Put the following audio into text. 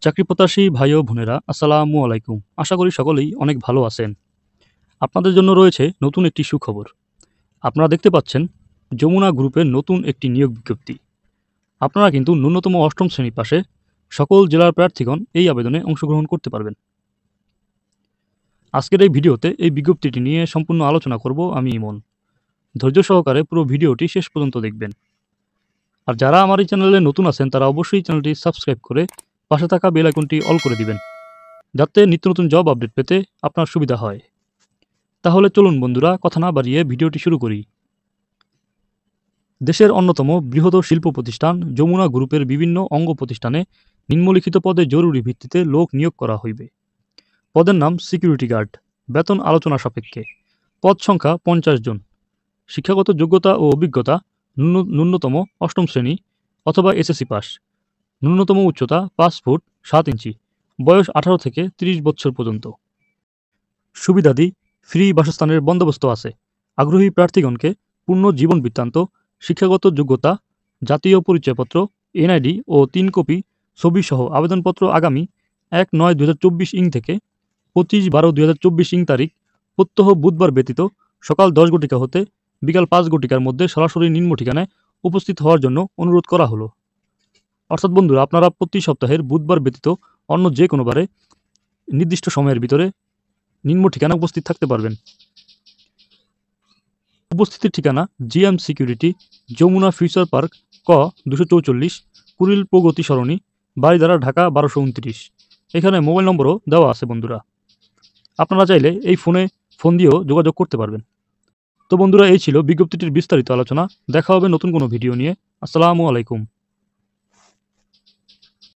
চাকরি প্রত্যাশী ভাই ও বোনেরা, আসসালামু আলাইকুম। আশা করি সকলেই অনেক ভালো আছেন। আপনাদের জন্য রয়েছে নতুন একটি সুখবর। আপনারা দেখতে পাচ্ছেন যমুনা গ্রুপের নতুন একটি নিয়োগ বিজ্ঞপ্তি। আপনারা কিন্তু ন্যূনতম অষ্টম শ্রেণী পাশে সকল জেলার প্রার্থীগণ এই আবেদনে অংশগ্রহণ করতে পারবেন। আজকের এই ভিডিওতে এই বিজ্ঞপ্তিটি নিয়ে সম্পূর্ণ আলোচনা করব আমি ইমন। ধৈর্য সহকারে পুরো ভিডিওটি শেষ পর্যন্ত দেখবেন। আর যারা আমার এই চ্যানেলে নতুন আছেন তারা অবশ্যই চ্যানেলটি সাবস্ক্রাইব করে পাশে থাকা বেল আইকনটি অল করে দিবেন, যাতে নিত্য নতুন জব আপডেট পেতে আপনার সুবিধা হয়। তাহলে চলুন বন্ধুরা, কথা না বাড়িয়ে ভিডিওটি শুরু করি। দেশের অন্যতম বৃহৎ শিল্প প্রতিষ্ঠান যমুনা গ্রুপের বিভিন্ন অঙ্গ প্রতিষ্ঠানে নিম্নলিখিত পদে জরুরি ভিত্তিতে লোক নিয়োগ করা হইবে। পদের নাম সিকিউরিটি গার্ড। বেতন আলোচনা সাপেক্ষে। পদ সংখ্যা 50 জন। শিক্ষাগত যোগ্যতা ও অভিজ্ঞতা ন্যূনতম অষ্টম শ্রেণী অথবা এসএসসি পাস। ন্যূনতম উচ্চতা 5 ফুট 7 ইঞ্চি। বয়স 18 থেকে 30 বছর পর্যন্ত। সুবিধাদি: ফ্রি বাসস্থানের বন্দোবস্ত আছে। আগ্রহী প্রার্থীগণকে পূর্ণ জীবন বৃত্তান্ত, শিক্ষাগত যোগ্যতা, জাতীয় পরিচয়পত্র, এনআইডি ও 3 কপি ছবিসহ আবেদনপত্র আগামী 1/9/2024 ইং থেকে 25/12/2024 ইং তারিখ প্রত্যহ বুধবার ব্যতীত সকাল 10 ঘটিকা হতে বিকাল 5 ঘটিকার মধ্যে সরাসরি নিম্ন ঠিকানায় উপস্থিত হওয়ার জন্য অনুরোধ করা হলো। অর্থাৎ বন্ধুরা, আপনারা প্রতি সপ্তাহের বুধবার ব্যতীত অন্য যে কোনো বারে নির্দিষ্ট সময়ের ভিতরে নিম্ন ঠিকানা উপস্থিত থাকতে পারবেন। উপস্থিতির ঠিকানা: GM security, Jamuna future park, ক 244, কুড়িল প্রগতি সরণি, বারিধারা, ঢাকা 1229। এখানে মোবাইল নম্বরও দেওয়া আছে বন্ধুরা। আপনারা চাইলে এই ফোন দিয়েও যোগাযোগ করতে পারবেন। তো বন্ধুরা, এই ছিল বিজ্ঞপ্তিটির বিস্তারিত আলোচনা। দেখা হবে নতুন কোনো ভিডিও নিয়ে। আসসালামু আলাইকুম।